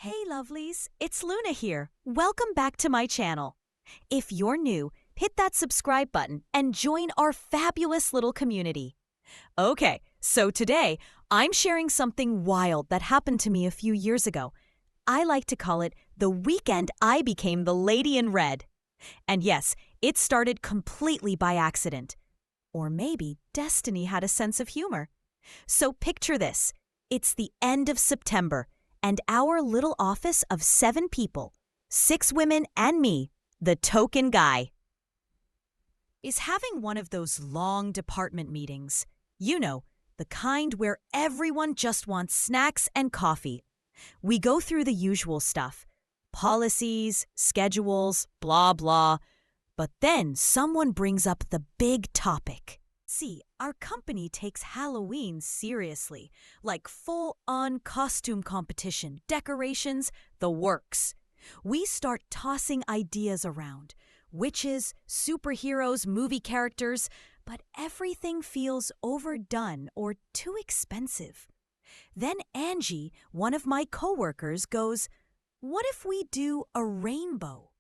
Hey lovelies, it's Luna here. Welcome back to my channel. If you're new, hit that subscribe button and join our fabulous little community. Okay, so today I'm sharing something wild that happened to me a few years ago. I like to call it the weekend I became the lady in red. And yes, it started completely by accident. Or maybe destiny had a sense of humor. So picture this. It's the end of September, and our little office of 7 people, 6 women and me, the token guy, is having one of those long department meetings. You know, the kind where everyone just wants snacks and coffee. We go through the usual stuff, policies, schedules, blah, blah. But then someone brings up the big topic. See, our company takes Halloween seriously, like full-on costume competition, decorations, the works. We start tossing ideas around. Witches, superheroes, movie characters, but everything feels overdone or too expensive. Then Angie, one of my coworkers, goes, "What if we do a rainbow?"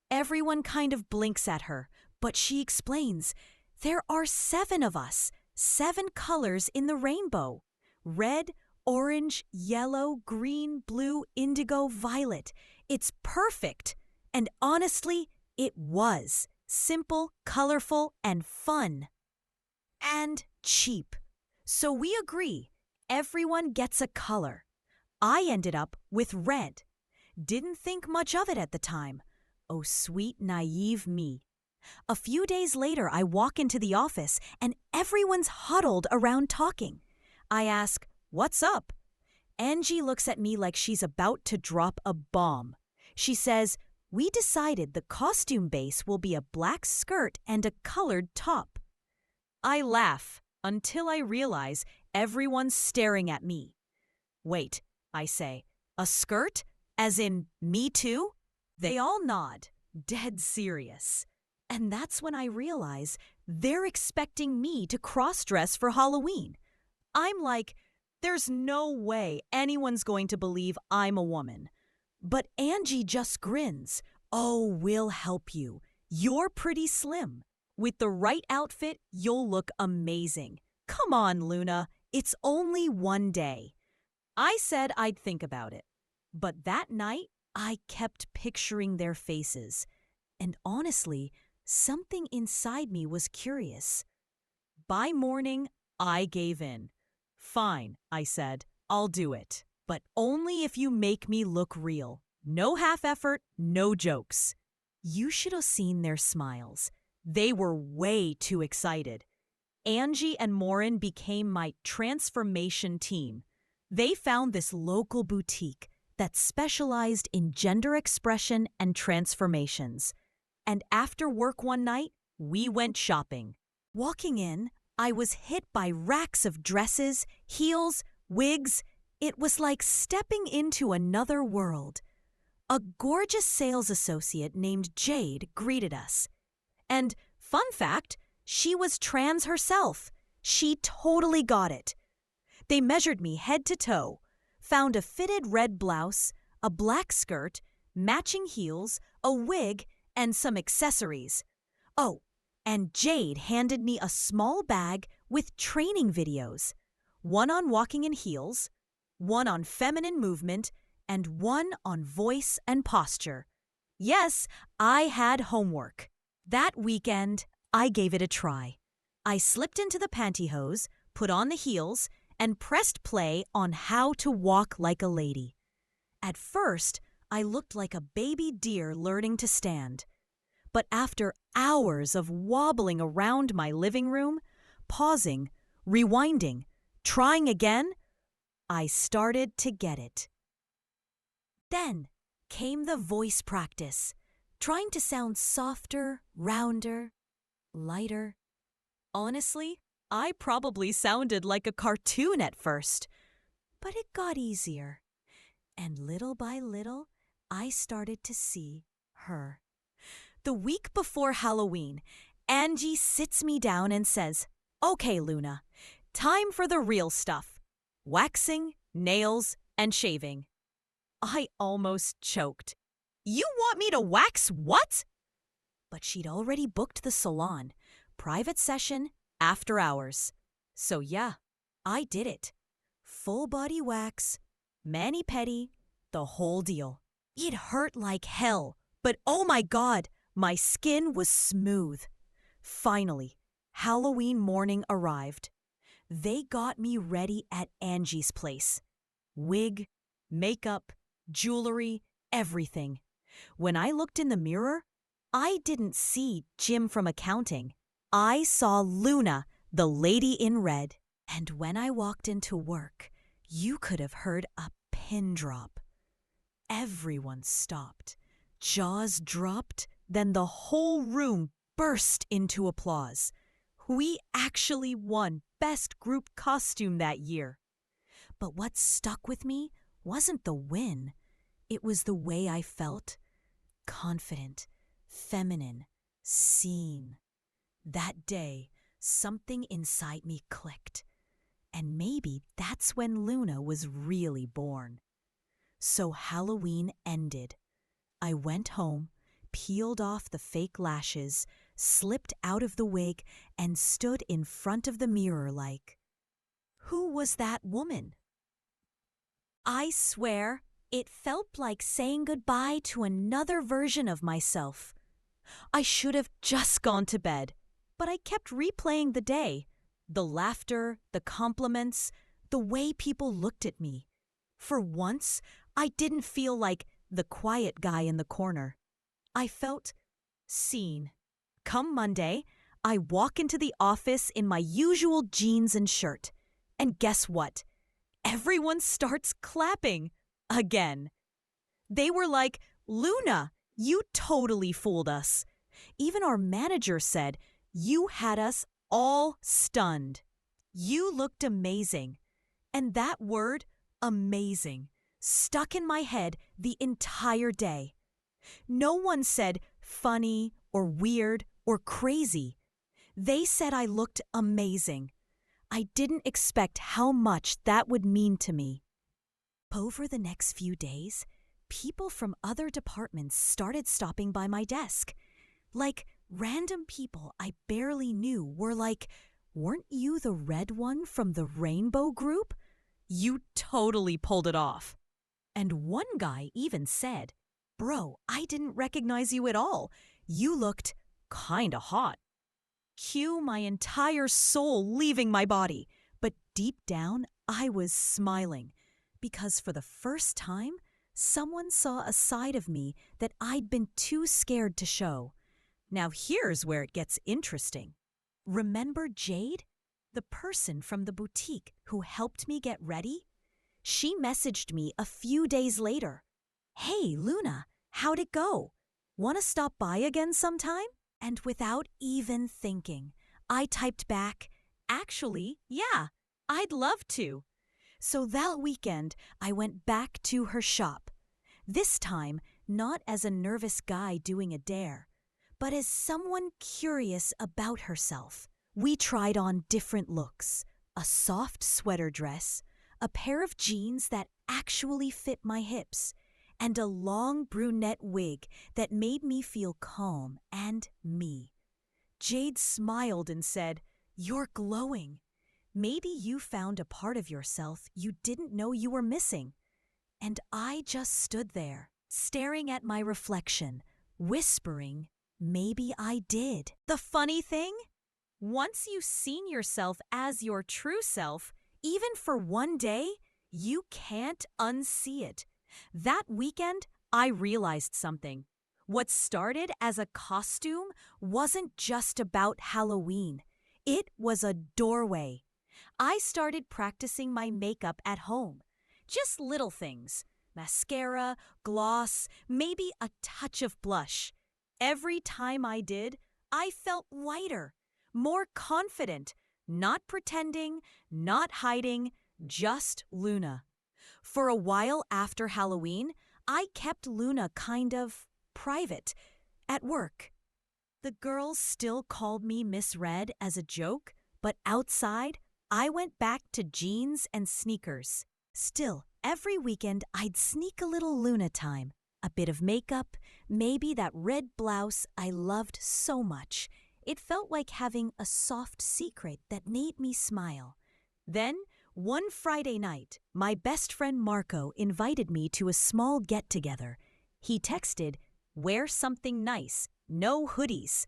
Everyone kind of blinks at her, but she explains, there are 7 of us, 7 colors in the rainbow. Red, orange, yellow, green, blue, indigo, violet. It's perfect. And honestly, it was. Simple, colorful, and fun. And cheap. So we agree. Everyone gets a color. I ended up with red. Didn't think much of it at the time. Oh, sweet, naive me. A few days later, I walk into the office and everyone's huddled around talking. I ask, "What's up?" Angie looks at me like she's about to drop a bomb. She says, "We decided the costume base will be a black skirt and a colored top." I laugh until I realize everyone's staring at me. "Wait," I say, "a skirt? As in me too?" They all nod, dead serious. And that's when I realize they're expecting me to cross-dress for Halloween. I'm like, there's no way anyone's going to believe I'm a woman. But Angie just grins. "Oh, we'll help you. You're pretty slim. With the right outfit, you'll look amazing. Come on, Luna. It's only one day." I said I'd think about it. But that night, I kept picturing their faces. And honestly, something inside me was curious. By morning, I gave in. "Fine," I said, "I'll do it. But only if you make me look real. No half effort, no jokes." You should have seen their smiles. They were way too excited. Angie and Maureen became my transformation team. They found this local boutique that specialized in gender expression and transformations. And after work one night, we went shopping. Walking in, I was hit by racks of dresses, heels, wigs. It was like stepping into another world. A gorgeous sales associate named Jade greeted us. And, fun fact, she was trans herself. She totally got it. They measured me head to toe, found a fitted red blouse, a black skirt, matching heels, a wig, and some accessories. Oh, and Jade handed me a small bag with training videos. One on walking in heels, one on feminine movement, and one on voice and posture. Yes, I had homework. That weekend, I gave it a try. I slipped into the pantyhose, put on the heels, and pressed play on how to walk like a lady. At first, I looked like a baby deer learning to stand. But after hours of wobbling around my living room, pausing, rewinding, trying again, I started to get it. Then came the voice practice, trying to sound softer, rounder, lighter. Honestly, I probably sounded like a cartoon at first, but it got easier. And little by little, I started to see her. The week before Halloween, Angie sits me down and says, "Okay, Luna, time for the real stuff. Waxing, nails, and shaving." I almost choked. You want me to wax what? But she'd already booked the salon, private session, after hours. So yeah, I did it. Full body wax, mani-pedi, the whole deal. It hurt like hell, but oh my God, my skin was smooth. Finally, Halloween morning arrived. They got me ready at Angie's place. Wig, makeup, jewelry, everything. When I looked in the mirror, I didn't see Jim from accounting. I saw Luna, the lady in red. And when I walked into work, you could have heard a pin drop. Everyone stopped. Jaws dropped, then the whole room burst into applause. We actually won Best Group Costume that year. But what stuck with me wasn't the win. It was the way I felt. Confident, feminine, seen. That day, something inside me clicked. And maybe that's when Luna was really born. So Halloween ended. I went home, peeled off the fake lashes, slipped out of the wig, and stood in front of the mirror like, who was that woman? I swear, it felt like saying goodbye to another version of myself. I should have just gone to bed, but I kept replaying the day. The laughter, the compliments, the way people looked at me. For once, I didn't feel like the quiet guy in the corner. I felt seen. Come Monday, I walk into the office in my usual jeans and shirt. And guess what? Everyone starts clapping. Again. They were like, Luna, you totally fooled us. Even our manager said, you had us all stunned. You looked amazing. And that word, amazing, stuck in my head the entire day. No one said funny or weird or crazy. They said I looked amazing. I didn't expect how much that would mean to me. Over the next few days, people from other departments started stopping by my desk. Like random people I barely knew were like, weren't you the red one from the rainbow group? You totally pulled it off. And one guy even said, bro, I didn't recognize you at all. You looked kinda hot. Cue my entire soul leaving my body. But deep down, I was smiling. Because for the first time, someone saw a side of me that I'd been too scared to show. Now here's where it gets interesting. Remember Jade? The person from the boutique who helped me get ready? She messaged me a few days later. Hey, Luna, how'd it go? Want to stop by again sometime? And without even thinking, I typed back, actually, yeah, I'd love to. So that weekend, I went back to her shop. This time, not as a nervous guy doing a dare, but as someone curious about herself. We tried on different looks, a soft sweater dress, a pair of jeans that actually fit my hips, and a long brunette wig that made me feel calm and me. Jade smiled and said, "You're glowing. Maybe you found a part of yourself you didn't know you were missing." And I just stood there, staring at my reflection, whispering, maybe I did. The funny thing? Once you've seen yourself as your true self, even for one day, you can't unsee it. That weekend, I realized something. What started as a costume wasn't just about Halloween. It was a doorway. I started practicing my makeup at home. Just little things. Mascara, gloss, maybe a touch of blush. Every time I did, I felt lighter, more confident, not pretending, not hiding, just Luna. For a while after Halloween, I kept Luna kind of private, at work. The girls still called me Miss Red as a joke, but outside, I went back to jeans and sneakers. Still, Every weekend, I'd sneak a little Luna time. A bit of makeup, maybe that red blouse I loved so much. It felt like having a soft secret that made me smile. Then, one Friday night, my best friend Marco invited me to a small get-together. He texted, "Wear something nice, no hoodies."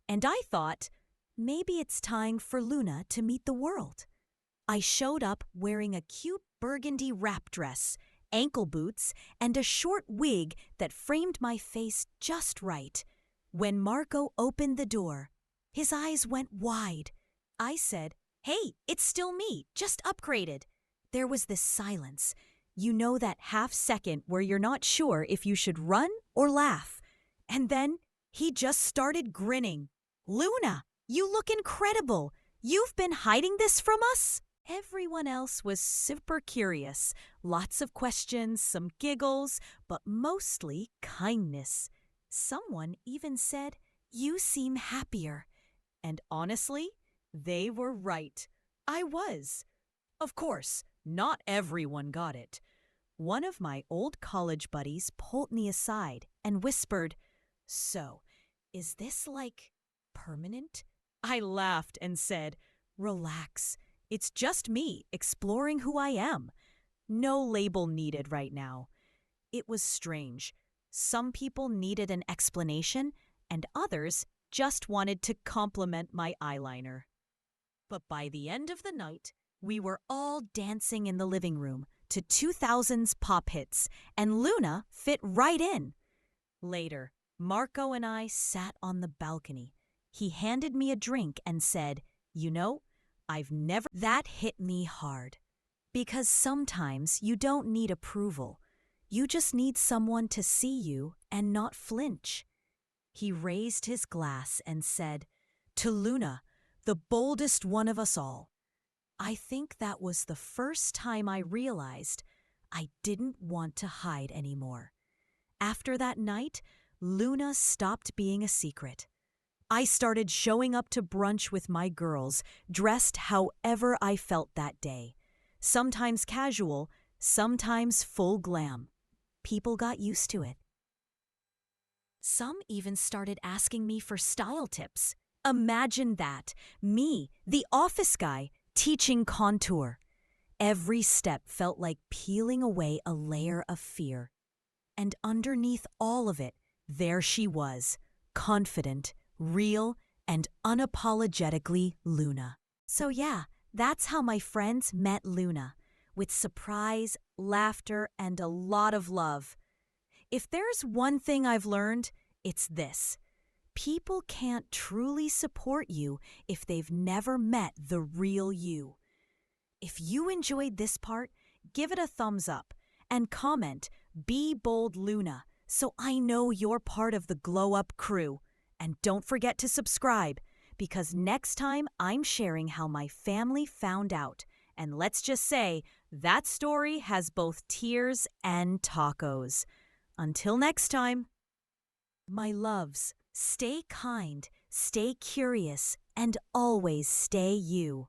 And I thought, maybe it's time for Luna to meet the world. I showed up wearing a cute burgundy wrap dress, ankle boots, and a short wig that framed my face just right. When Marco opened the door, his eyes went wide. I said, "Hey, it's still me, just upgraded." There was this silence. You know that half second where you're not sure if you should run or laugh. And then he just started grinning. "Luna, you look incredible. You've been hiding this from us?" Everyone else was super curious. Lots of questions, some giggles, but mostly kindness. Someone even said, "You seem happier." And honestly, they were right. I was. Of course, not everyone got it. One of my old college buddies pulled me aside and whispered, "So, is this like permanent?" I laughed and said, "Relax. It's just me exploring who I am. No label needed right now." It was strange. Some people needed an explanation, and others just wanted to compliment my eyeliner. But by the end of the night, we were all dancing in the living room to 2000s pop hits, and Luna fit right in. Later, Marco and I sat on the balcony. He handed me a drink and said, "You know, I've never..." That hit me hard. Because sometimes you don't need approval. You just need someone to see you and not flinch. He raised his glass and said, "To Luna, the boldest one of us all." I think that was the first time I realized I didn't want to hide anymore. After that night, Luna stopped being a secret. I started showing up to brunch with my girls, dressed however I felt that day. Sometimes casual, sometimes full glam. People got used to it. Some even started asking me for style tips. Imagine that, me, the office guy, teaching contour. Every step felt like peeling away a layer of fear. And underneath all of it, there she was, confident, real, and unapologetically Luna. So yeah, that's how my friends met Luna, with surprise, laughter, and a lot of love. If there's one thing I've learned, it's this. People can't truly support you if they've never met the real you. If you enjoyed this part, give it a thumbs up and comment, "Be Bold Luna," so I know you're part of the Glow Up crew. And don't forget to subscribe, because next time I'm sharing how my family found out. And let's just say, that story has both tears and tacos. Until next time. My loves, stay kind, stay curious, and always stay you.